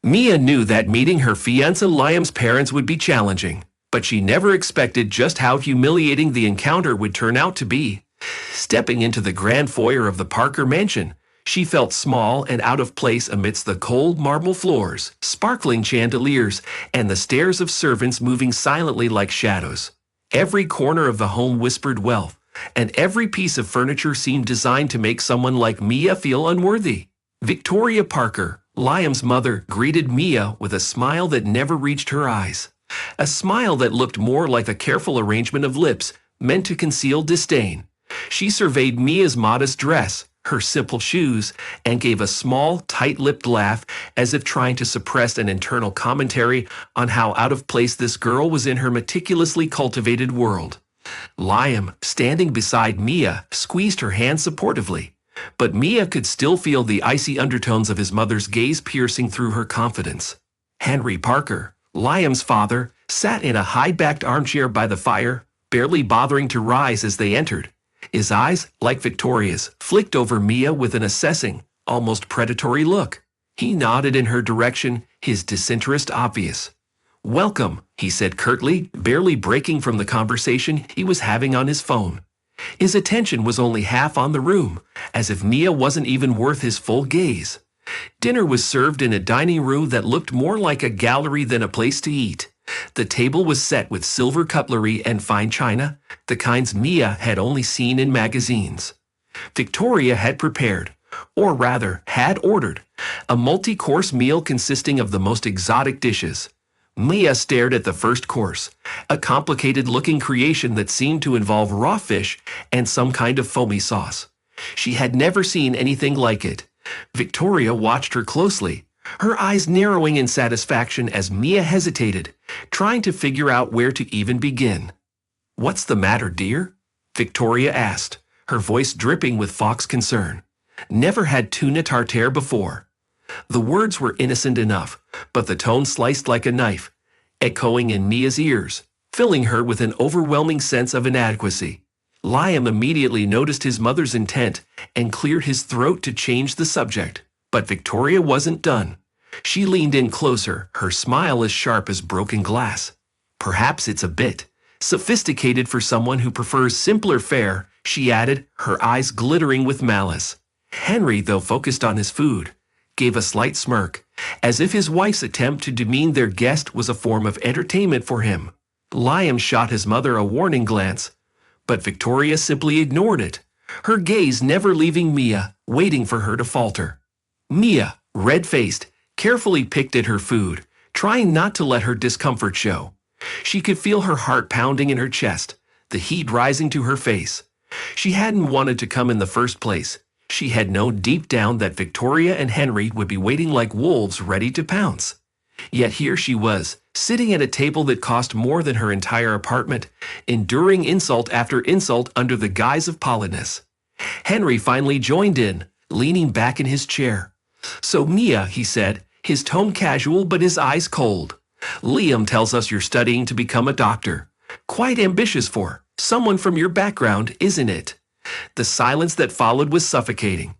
Mia knew that meeting her fiancé Liam's parents would be challenging, but she never expected just how humiliating the encounter would turn out to be. Stepping into the grand foyer of the Parker mansion, she felt small and out of place amidst the cold marble floors, sparkling chandeliers, and the stares of servants moving silently like shadows. Every corner of the home whispered wealth, and every piece of furniture seemed designed to make someone like Mia feel unworthy. Victoria Parker, Liam's mother, greeted Mia with a smile that never reached her eyes. A smile that looked more like a careful arrangement of lips meant to conceal disdain. She surveyed Mia's modest dress, her simple shoes, and gave a small, tight-lipped laugh as if trying to suppress an internal commentary on how out of place this girl was in her meticulously cultivated world. Liam, standing beside Mia, squeezed her hand supportively, but Mia could still feel the icy undertones of his mother's gaze piercing through her confidence. Henry Parker, Liam's father, sat in a high-backed armchair by the fire, barely bothering to rise as they entered. His eyes, like Victoria's, flicked over Mia with an assessing, almost predatory look. He nodded in her direction, his disinterest obvious. "Welcome," he said curtly, barely breaking from the conversation he was having on his phone. His attention was only half on the room, as if Mia wasn't even worth his full gaze. Dinner was served in a dining room that looked more like a gallery than a place to eat. The table was set with silver cutlery and fine china, the kinds Mia had only seen in magazines. Victoria had prepared, or rather had ordered, a multi-course meal consisting of the most exotic dishes. Mia stared at the first course, a complicated-looking creation that seemed to involve raw fish and some kind of foamy sauce. She had never seen anything like it. Victoria watched her closely, her eyes narrowing in satisfaction as Mia hesitated, trying to figure out where to even begin. "What's the matter, dear?" Victoria asked, her voice dripping with fox concern. "Never had tuna tartare before." The words were innocent enough, but the tone sliced like a knife, echoing in Mia's ears, filling her with an overwhelming sense of inadequacy. Liam immediately noticed his mother's intent and cleared his throat to change the subject. But Victoria wasn't done. She leaned in closer, her smile as sharp as broken glass. "Perhaps it's a bit sophisticated for someone who prefers simpler fare," she added, her eyes glittering with malice. Henry, though focused on his food, gave a slight smirk, as if his wife's attempt to demean their guest was a form of entertainment for him. Liam shot his mother a warning glance, but Victoria simply ignored it, her gaze never leaving Mia, waiting for her to falter. Mia, red-faced, carefully picked at her food, trying not to let her discomfort show. She could feel her heart pounding in her chest, the heat rising to her face. She hadn't wanted to come in the first place. She had known deep down that Victoria and Henry would be waiting like wolves ready to pounce. Yet here she was, sitting at a table that cost more than her entire apartment, enduring insult after insult under the guise of politeness. Henry finally joined in, leaning back in his chair. "So Mia," he said, his tone casual but his eyes cold. "Liam tells us you're studying to become a doctor. Quite ambitious for someone from your background, isn't it?" The silence that followed was suffocating.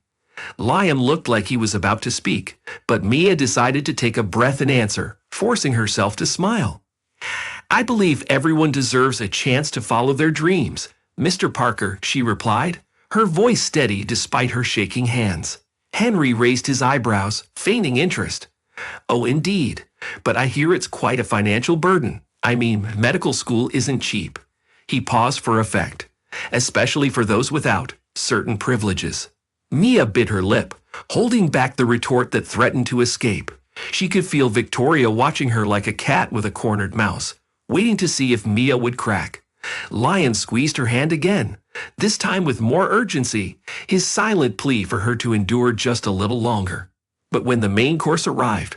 Liam looked like he was about to speak, but Mia decided to take a breath and answer, forcing herself to smile. "I believe everyone deserves a chance to follow their dreams, Mr. Parker," she replied, her voice steady despite her shaking hands. Henry raised his eyebrows, feigning interest. "Oh, indeed, but I hear it's quite a financial burden. I mean, medical school isn't cheap." He paused for effect, "especially for those without certain privileges." Mia bit her lip, holding back the retort that threatened to escape. She could feel Victoria watching her like a cat with a cornered mouse, waiting to see if Mia would crack. Lion squeezed her hand again, this time with more urgency, his silent plea for her to endure just a little longer. But when the main course arrived,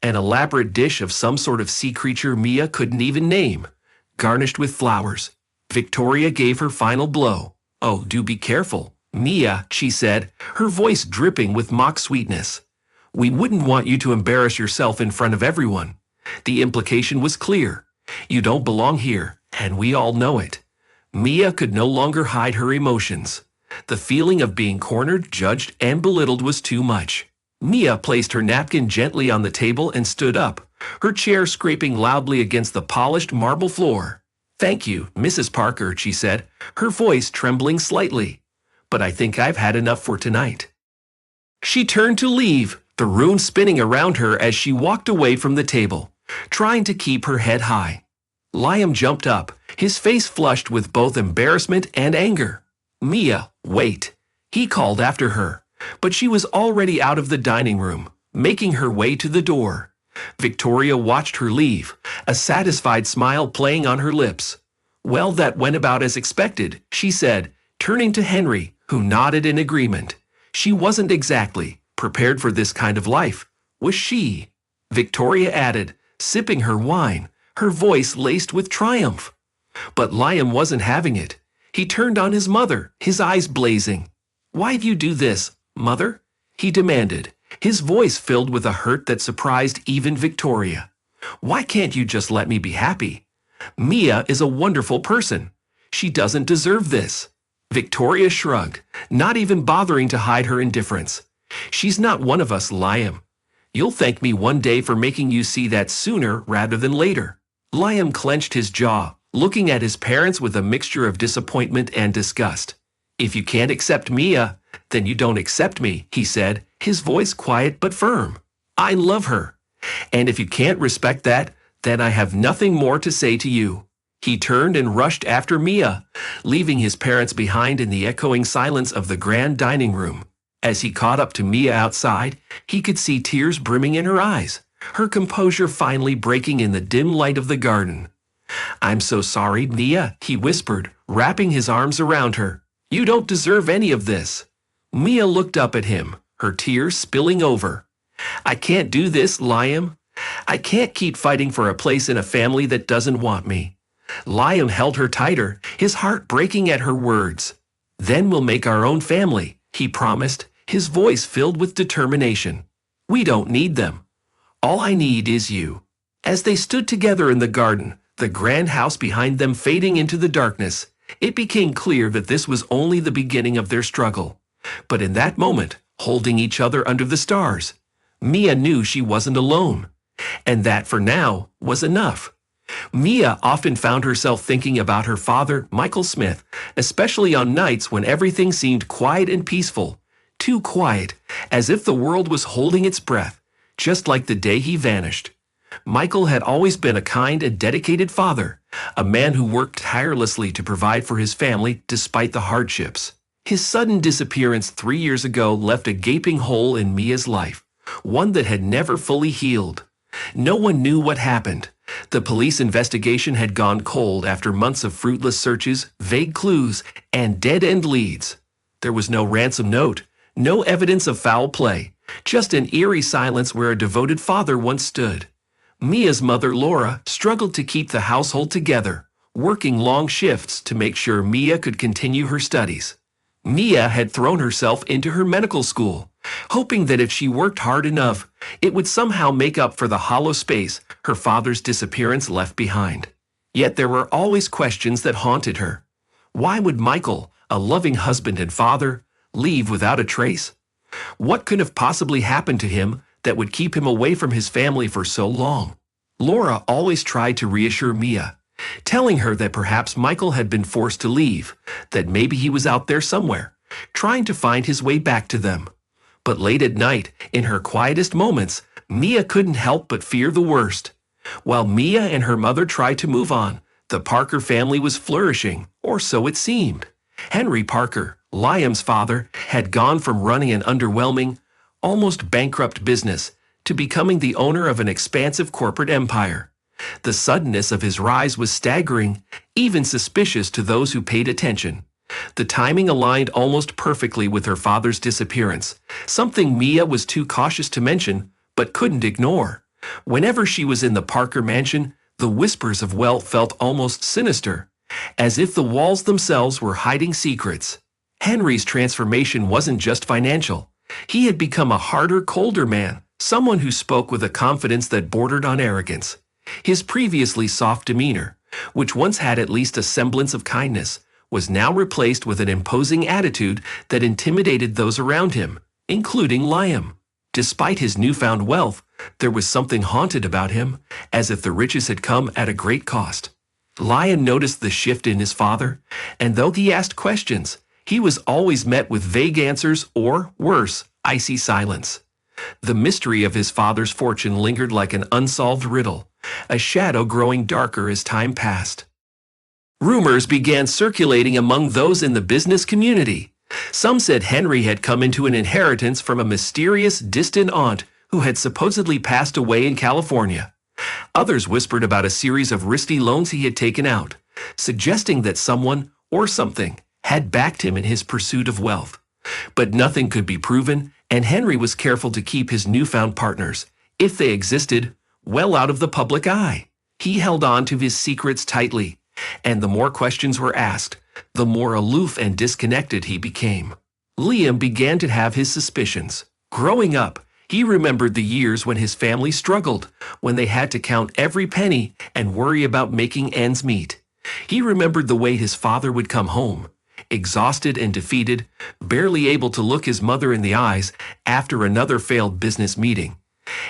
an elaborate dish of some sort of sea creature Mia couldn't even name, garnished with flowers, Victoria gave her final blow. "Oh, do be careful, Mia," she said, her voice dripping with mock sweetness. "We wouldn't want you to embarrass yourself in front of everyone." The implication was clear. You don't belong here, and we all know it. Mia could no longer hide her emotions. The feeling of being cornered, judged, and belittled was too much. Mia placed her napkin gently on the table and stood up, her chair scraping loudly against the polished marble floor. "Thank you, Mrs. Parker," she said, her voice trembling slightly. "But I think I've had enough for tonight." She turned to leave, the room spinning around her as she walked away from the table, trying to keep her head high. Liam jumped up, his face flushed with both embarrassment and anger. "Mia, wait," he called after her, but she was already out of the dining room, making her way to the door. Victoria watched her leave, a satisfied smile playing on her lips. "Well, that went about as expected," she said, turning to Henry, who nodded in agreement. She wasn't exactly prepared for this kind of life, was she? Victoria added, sipping her wine, her voice laced with triumph. But Liam wasn't having it. He turned on his mother, his eyes blazing. "Why'd you do this, Mother?" he demanded, his voice filled with a hurt that surprised even Victoria. "Why can't you just let me be happy? Mia is a wonderful person. She doesn't deserve this." Victoria shrugged, not even bothering to hide her indifference. "She's not one of us, Liam. You'll thank me one day for making you see that sooner rather than later." Liam clenched his jaw, looking at his parents with a mixture of disappointment and disgust. "If you can't accept Mia, then you don't accept me," he said, his voice quiet but firm. "I love her. And if you can't respect that, then I have nothing more to say to you." He turned and rushed after Mia, leaving his parents behind in the echoing silence of the grand dining room. As he caught up to Mia outside, he could see tears brimming in her eyes, her composure finally breaking in the dim light of the garden. "I'm so sorry, Mia," he whispered, wrapping his arms around her. "You don't deserve any of this." Mia looked up at him, her tears spilling over. "I can't do this, Liam. I can't keep fighting for a place in a family that doesn't want me." Liam held her tighter, his heart breaking at her words. "Then we'll make our own family," he promised, his voice filled with determination. "We don't need them. All I need is you." As they stood together in the garden, the grand house behind them fading into the darkness, it became clear that this was only the beginning of their struggle. But in that moment, holding each other under the stars, Mia knew she wasn't alone. And that, for now, was enough. Mia often found herself thinking about her father, Michael Smith, especially on nights when everything seemed quiet and peaceful. Too quiet, as if the world was holding its breath, just like the day he vanished. Michael had always been a kind and dedicated father, a man who worked tirelessly to provide for his family despite the hardships. His sudden disappearance 3 years ago left a gaping hole in Mia's life, one that had never fully healed. No one knew what happened. The police investigation had gone cold after months of fruitless searches, vague clues, and dead-end leads. There was no ransom note, no evidence of foul play, just an eerie silence where a devoted father once stood. Mia's mother, Laura, struggled to keep the household together, working long shifts to make sure Mia could continue her studies. Mia had thrown herself into her medical school, hoping that if she worked hard enough, it would somehow make up for the hollow space her father's disappearance left behind. Yet there were always questions that haunted her. Why would Michael, a loving husband and father, leave without a trace? What could have possibly happened to him that would keep him away from his family for so long? Laura always tried to reassure Mia, telling her that perhaps Michael had been forced to leave, that maybe he was out there somewhere, trying to find his way back to them. But late at night, in her quietest moments, Mia couldn't help but fear the worst. While Mia and her mother tried to move on, the Parker family was flourishing, or so it seemed. Henry Parker, Liam's father, had gone from running an underwhelming, almost bankrupt business to becoming the owner of an expansive corporate empire. The suddenness of his rise was staggering, even suspicious to those who paid attention. The timing aligned almost perfectly with her father's disappearance, something Mia was too cautious to mention, but couldn't ignore. Whenever she was in the Parker mansion, the whispers of wealth felt almost sinister, as if the walls themselves were hiding secrets. Henry's transformation wasn't just financial. He had become a harder, colder man, someone who spoke with a confidence that bordered on arrogance. His previously soft demeanor, which once had at least a semblance of kindness, was now replaced with an imposing attitude that intimidated those around him, including Liam. Despite his newfound wealth, there was something haunted about him, as if the riches had come at a great cost. Liam noticed the shift in his father, and though he asked questions, he was always met with vague answers or, worse, icy silence. The mystery of his father's fortune lingered like an unsolved riddle, a shadow growing darker as time passed. Rumors began circulating among those in the business community. Some said Henry had come into an inheritance from a mysterious, distant aunt who had supposedly passed away in California. Others whispered about a series of risky loans he had taken out, suggesting that someone or something had backed him in his pursuit of wealth. But nothing could be proven, and Henry was careful to keep his newfound partners, if they existed, well out of the public eye. He held on to his secrets tightly, and the more questions were asked, the more aloof and disconnected he became. Liam began to have his suspicions. Growing up, he remembered the years when his family struggled, when they had to count every penny and worry about making ends meet. He remembered the way his father would come home, exhausted and defeated, barely able to look his mother in the eyes after another failed business meeting.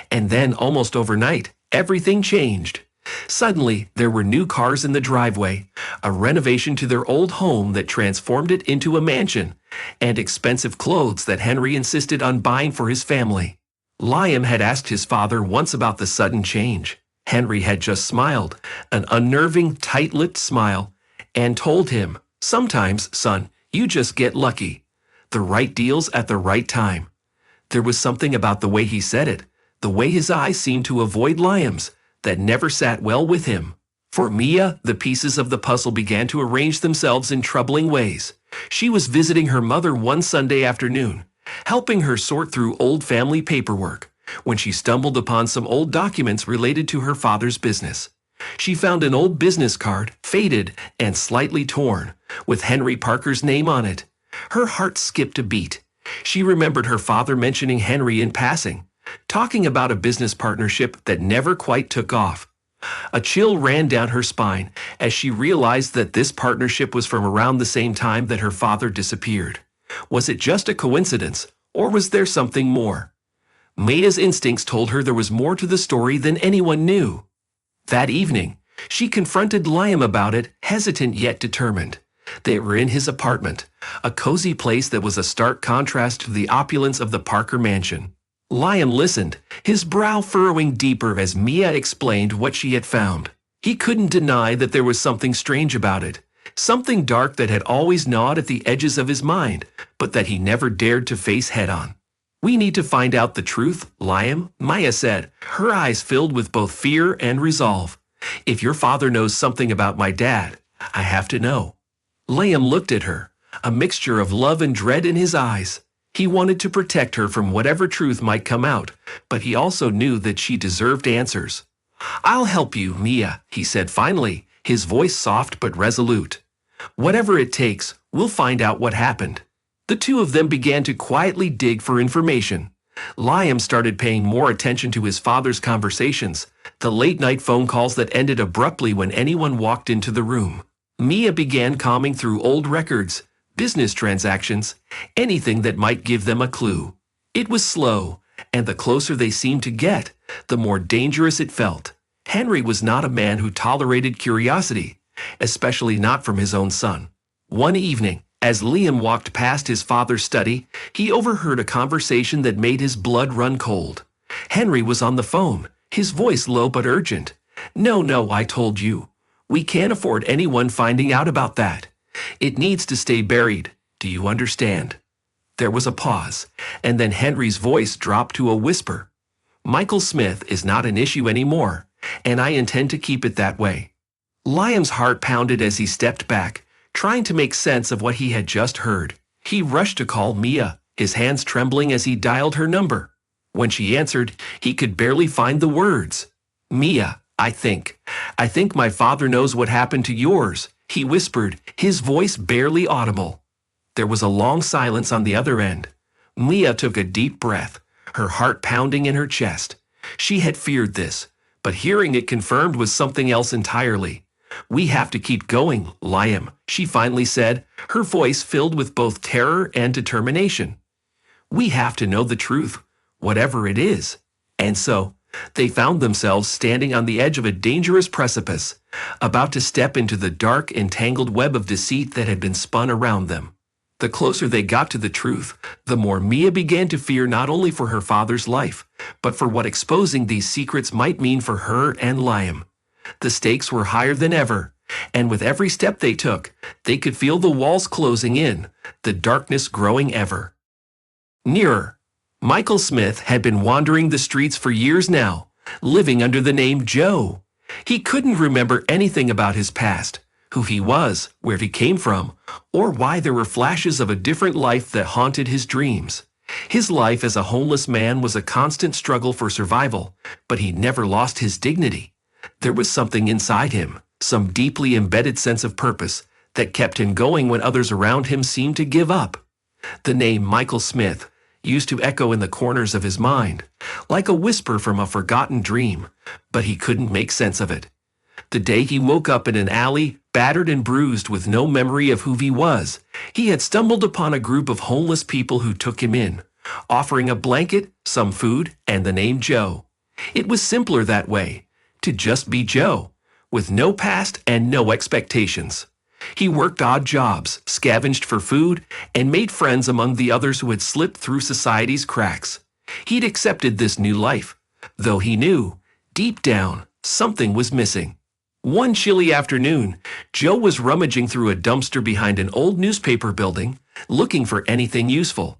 And then, almost overnight, everything changed. Suddenly, there were new cars in the driveway, a renovation to their old home that transformed it into a mansion, and expensive clothes that Henry insisted on buying for his family. Liam had asked his father once about the sudden change. Henry had just smiled, an unnerving, tight-lipped smile, and told him, "Sometimes, son, you just get lucky. The right deals at the right time." There was something about the way he said it, the way his eyes seemed to avoid Liam's, that never sat well with him. For Mia, the pieces of the puzzle began to arrange themselves in troubling ways. She was visiting her mother one Sunday afternoon, helping her sort through old family paperwork, when she stumbled upon some old documents related to her father's business. She found an old business card, faded and slightly torn, with Henry Parker's name on it. Her heart skipped a beat. She remembered her father mentioning Henry in passing, talking about a business partnership that never quite took off. A chill ran down her spine as she realized that this partnership was from around the same time that her father disappeared. Was it just a coincidence, or was there something more? Mia's instincts told her there was more to the story than anyone knew. That evening, she confronted Liam about it, hesitant yet determined. They were in his apartment, a cozy place that was a stark contrast to the opulence of the Parker mansion. Liam listened, his brow furrowing deeper as Mia explained what she had found. He couldn't deny that there was something strange about it, something dark that had always gnawed at the edges of his mind, but that he never dared to face head-on. "We need to find out the truth, Liam," Mia said, her eyes filled with both fear and resolve. "If your father knows something about my dad, I have to know." Liam looked at her, a mixture of love and dread in his eyes. He wanted to protect her from whatever truth might come out, but he also knew that she deserved answers. "I'll help you, Mia," he said finally, his voice soft but resolute. "Whatever it takes, we'll find out what happened." The two of them began to quietly dig for information. Liam started paying more attention to his father's conversations, the late-night phone calls that ended abruptly when anyone walked into the room. Mia began combing through old records, business transactions, anything that might give them a clue. It was slow, and the closer they seemed to get, the more dangerous it felt. Henry was not a man who tolerated curiosity, especially not from his own son. One evening, as Liam walked past his father's study, he overheard a conversation that made his blood run cold. Henry was on the phone, his voice low but urgent. No, I told you. We can't afford anyone finding out about that. It needs to stay buried. Do you understand?" There was a pause, and then Henry's voice dropped to a whisper. "Michael Smith is not an issue anymore, and I intend to keep it that way." Liam's heart pounded as he stepped back, trying to make sense of what he had just heard. He rushed to call Mia, his hands trembling as he dialed her number. When she answered, he could barely find the words. "Mia, I think my father knows what happened to yours," he whispered, his voice barely audible. There was a long silence on the other end. Mia took a deep breath, her heart pounding in her chest. She had feared this, but hearing it confirmed was something else entirely. "We have to keep going, Liam," she finally said, her voice filled with both terror and determination. "We have to know the truth, whatever it is. And so, they found themselves standing on the edge of a dangerous precipice, about to step into the dark and tangled web of deceit that had been spun around them. The closer they got to the truth, the more Mia began to fear not only for her father's life, but for what exposing these secrets might mean for her and Liam. The stakes were higher than ever, and with every step they took, they could feel the walls closing in, the darkness growing ever nearer. Michael Smith had been wandering the streets for years now, living under the name Joe. He couldn't remember anything about his past, who he was, where he came from, or why there were flashes of a different life that haunted his dreams. His life as a homeless man was a constant struggle for survival, but he never lost his dignity. There was something inside him, some deeply embedded sense of purpose, that kept him going when others around him seemed to give up. The name Michael Smith used to echo in the corners of his mind, like a whisper from a forgotten dream, but he couldn't make sense of it. The day he woke up in an alley, battered and bruised with no memory of who he was, he had stumbled upon a group of homeless people who took him in, offering a blanket, some food, and the name Joe. It was simpler that way, to just be Joe, with no past and no expectations. He worked odd jobs, scavenged for food, and made friends among the others who had slipped through society's cracks. He'd accepted this new life, though he knew, deep down, something was missing. One chilly afternoon, Joe was rummaging through a dumpster behind an old newspaper building, looking for anything useful.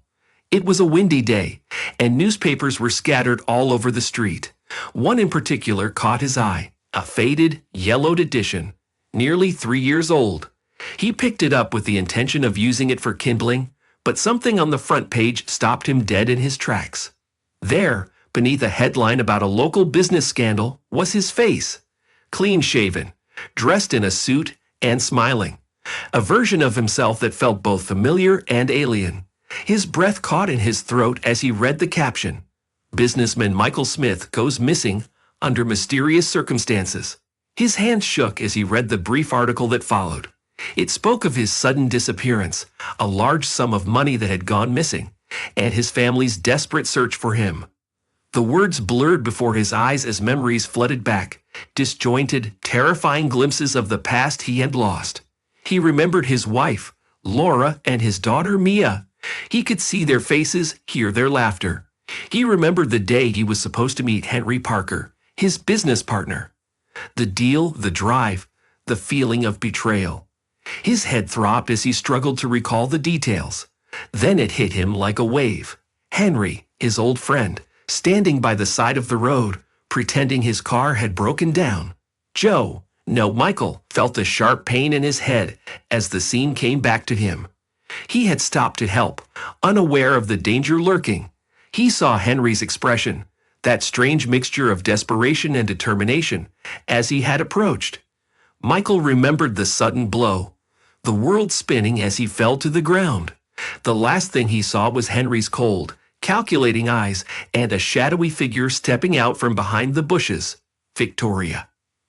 It was a windy day, and newspapers were scattered all over the street. One in particular caught his eye, a faded, yellowed edition, nearly 3 years old. He picked it up with the intention of using it for kindling, but something on the front page stopped him dead in his tracks. There, beneath a headline about a local business scandal, was his face, clean-shaven, dressed in a suit, and smiling. A version of himself that felt both familiar and alien. His breath caught in his throat as he read the caption, "Businessman Michael Smith goes missing under mysterious circumstances." His hands shook as he read the brief article that followed. It spoke of his sudden disappearance, a large sum of money that had gone missing, and his family's desperate search for him. The words blurred before his eyes as memories flooded back, disjointed, terrifying glimpses of the past he had lost. He remembered his wife, Laura, and his daughter, Mia. He could see their faces, hear their laughter. He remembered the day he was supposed to meet Henry Parker, his business partner. The deal, the drive, the feeling of betrayal. His head throbbed as he struggled to recall the details. Then it hit him like a wave. Henry, his old friend, standing by the side of the road, pretending his car had broken down. Joe, no, Michael, felt a sharp pain in his head as the scene came back to him. He had stopped to help, unaware of the danger lurking. He saw Henry's expression, that strange mixture of desperation and determination, as he had approached. Michael remembered the sudden blow, the world spinning as he fell to the ground. The last thing he saw was Henry's cold, calculating eyes and a shadowy figure stepping out from behind the bushes. Victoria.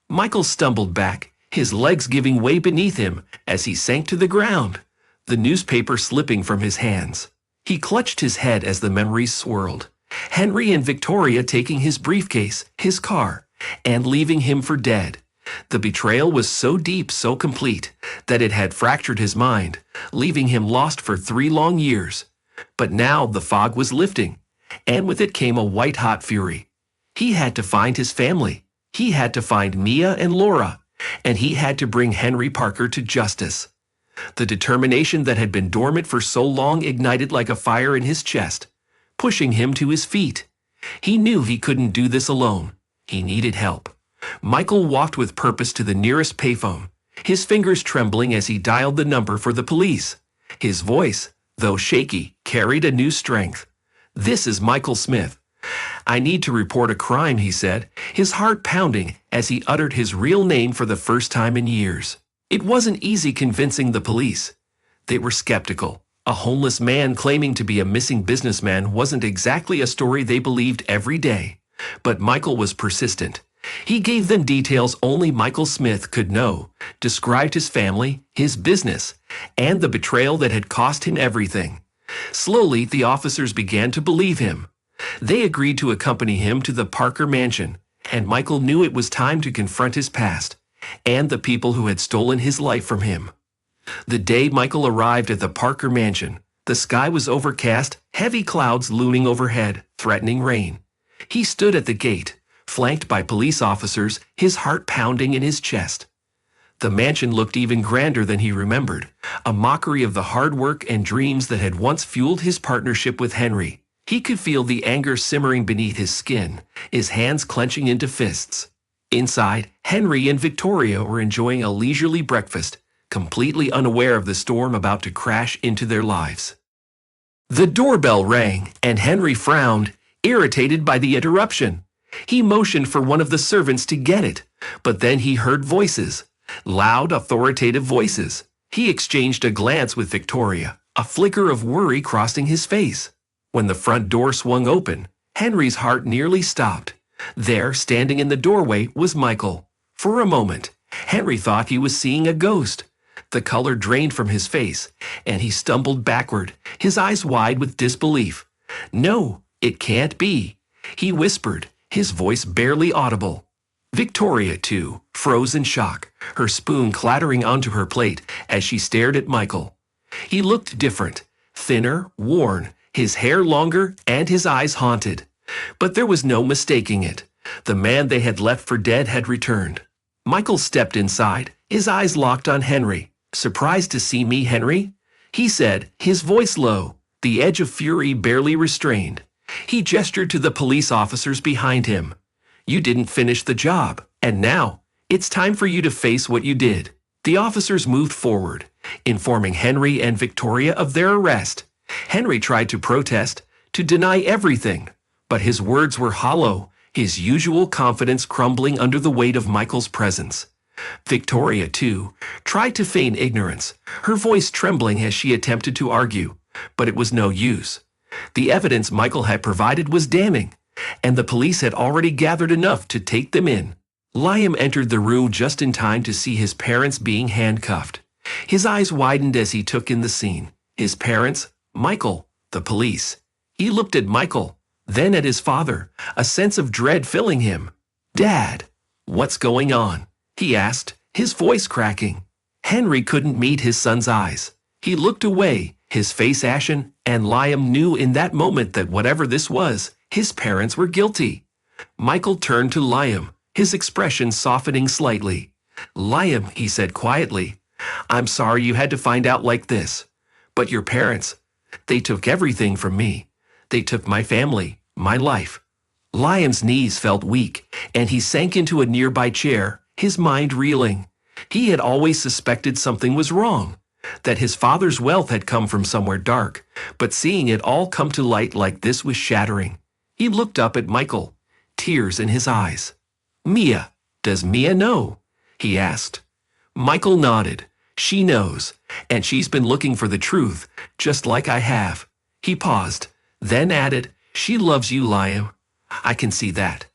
Michael stumbled back, his legs giving way beneath him as he sank to the ground, the newspaper slipping from his hands. He clutched his head as the memories swirled. Henry and Victoria taking his briefcase, his car, and leaving him for dead. The betrayal was so deep, so complete, that it had fractured his mind, leaving him lost for 3 long years. But now the fog was lifting, and with it came a white-hot fury. He had to find his family. He had to find Mia and Laura, and he had to bring Henry Parker to justice. The determination that had been dormant for so long ignited like a fire in his chest, pushing him to his feet. He knew he couldn't do this alone. He needed help. Michael walked with purpose to the nearest payphone, his fingers trembling as he dialed the number for the police. His voice, though shaky, carried a new strength. "This is Michael Smith. I need to report a crime," he said, his heart pounding as he uttered his real name for the first time in years. It wasn't easy convincing the police. They were skeptical. A homeless man claiming to be a missing businessman wasn't exactly a story they believed every day. But Michael was persistent. He gave them details only Michael Smith could know, described his family, his business, and the betrayal that had cost him everything. Slowly, the officers began to believe him. They agreed to accompany him to the Parker mansion, and Michael knew it was time to confront his past and the people who had stolen his life from him. The day Michael arrived at the Parker mansion, the sky was overcast, heavy clouds looming overhead, threatening rain. He stood at the gate, flanked by police officers, his heart pounding in his chest. The mansion looked even grander than he remembered, a mockery of the hard work and dreams that had once fueled his partnership with Henry. He could feel the anger simmering beneath his skin, his hands clenching into fists. Inside, Henry and Victoria were enjoying a leisurely breakfast, completely unaware of the storm about to crash into their lives. The doorbell rang, and Henry frowned, irritated by the interruption. He motioned for one of the servants to get it, but then he heard voices. Loud, authoritative voices. He exchanged a glance with Victoria, a flicker of worry crossing his face. When the front door swung open, Henry's heart nearly stopped. There, standing in the doorway, was Michael. For a moment, Henry thought he was seeing a ghost. The color drained from his face, and he stumbled backward, his eyes wide with disbelief. "No, it can't be," he whispered, his voice barely audible. Victoria, too, froze in shock, her spoon clattering onto her plate as she stared at Michael. He looked different, thinner, worn, his hair longer, and his eyes haunted. But there was no mistaking it. The man they had left for dead had returned. Michael stepped inside, his eyes locked on Henry. "Surprised to see me, Henry?" he said, his voice low, the edge of fury barely restrained. He gestured to the police officers behind him. "You didn't finish the job, and now, it's time for you to face what you did." The officers moved forward, informing Henry and Victoria of their arrest. Henry tried to protest, to deny everything, but his words were hollow, his usual confidence crumbling under the weight of Michael's presence. Victoria, too, tried to feign ignorance, her voice trembling as she attempted to argue, but it was no use. The evidence Michael had provided was damning, and the police had already gathered enough to take them in. Liam entered the room just in time to see his parents being handcuffed. His eyes widened as he took in the scene. His parents, Michael, the police. He looked at Michael, then at his father, a sense of dread filling him. "Dad, what's going on?" he asked, his voice cracking. Henry couldn't meet his son's eyes. He looked away, his face ashen, and Liam knew in that moment that whatever this was, his parents were guilty. Michael turned to Liam, his expression softening slightly. "Liam," he said quietly, "I'm sorry you had to find out like this. But your parents, they took everything from me. They took my family, my life." Liam's knees felt weak, and he sank into a nearby chair, his mind reeling. He had always suspected something was wrong, that his father's wealth had come from somewhere dark, but seeing it all come to light like this was shattering. He looked up at Michael, tears in his eyes. "Mia, does Mia know?" he asked. Michael nodded. "She knows, and she's been looking for the truth, just like I have." He paused, then added, "She loves you, Liam. I can see that.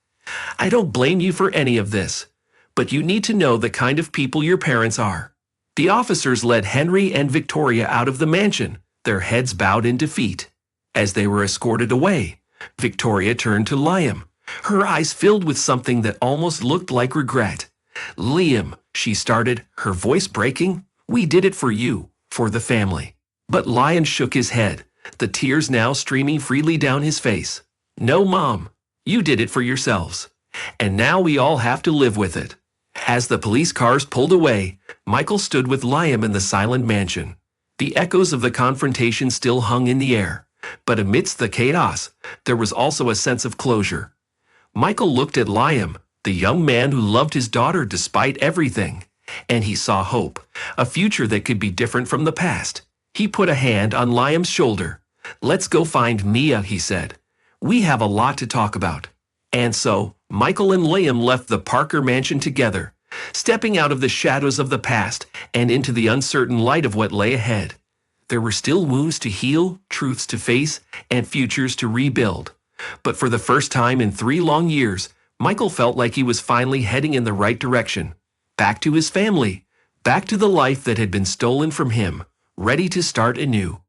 I don't blame you for any of this, but you need to know the kind of people your parents are." The officers led Henry and Victoria out of the mansion, their heads bowed in defeat. As they were escorted away, Victoria turned to Liam, her eyes filled with something that almost looked like regret. "Liam," she started, her voice breaking, "we did it for you, for the family." But Liam shook his head, the tears now streaming freely down his face. "No, Mom, you did it for yourselves, and now we all have to live with it." As the police cars pulled away, Michael stood with Liam in the silent mansion. The echoes of the confrontation still hung in the air, but amidst the chaos, there was also a sense of closure. Michael looked at Liam, the young man who loved his daughter despite everything, and he saw hope, a future that could be different from the past. He put a hand on Liam's shoulder. "Let's go find Mia," he said. "We have a lot to talk about." And so, Michael and Liam left the Parker mansion together, stepping out of the shadows of the past and into the uncertain light of what lay ahead. There were still wounds to heal, truths to face, and futures to rebuild. But for the first time in 3 long years, Michael felt like he was finally heading in the right direction. Back to his family, back to the life that had been stolen from him, ready to start anew.